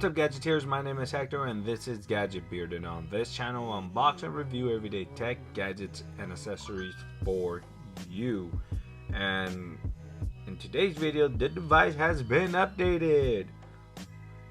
up, gadgeteers? My name is Hector and this is Gadget Beard, and on this channel I unbox and review everyday tech, gadgets, and accessories for you. And in today's video, the device has been updated.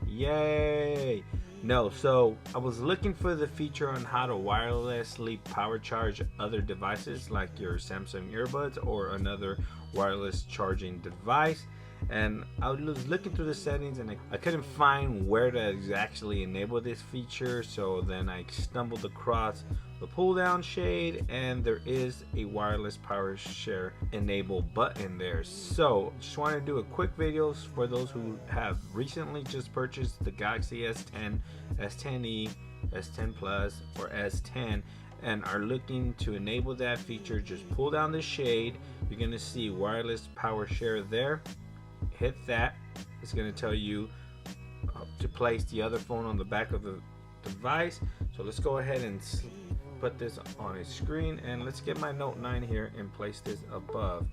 Yay! No, so I was looking for the feature on how to wirelessly power charge other devices like your Samsung earbuds or another wireless charging device. And I was looking through the settings and I couldn't find where to actually enable this feature. So then I stumbled across the pull down shade, and there is a wireless PowerShare enable button there. So just want to do a quick video for those who have recently just purchased the Galaxy S10, S10e, S10 Plus, or S10 and are looking to enable that feature. Just pull down the shade. You're going to see wireless PowerShare there. Hit that. It's going to tell you to place the other phone on the back of the device. So let's go ahead and put this on a screen, and let's get my Note 9 here and place this above.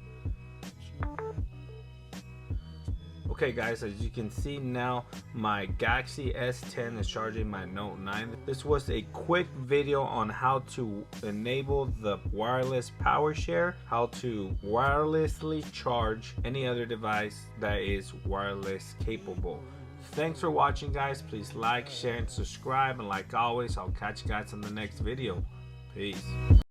Okay guys, as you can see now, my Galaxy S10 is charging my Note 9. This was a quick video on how to enable the wireless PowerShare, how to wirelessly charge any other device that is wireless capable. Thanks for watching, guys. Please like, share, and subscribe, and like always, I'll catch you guys in the next video. Peace.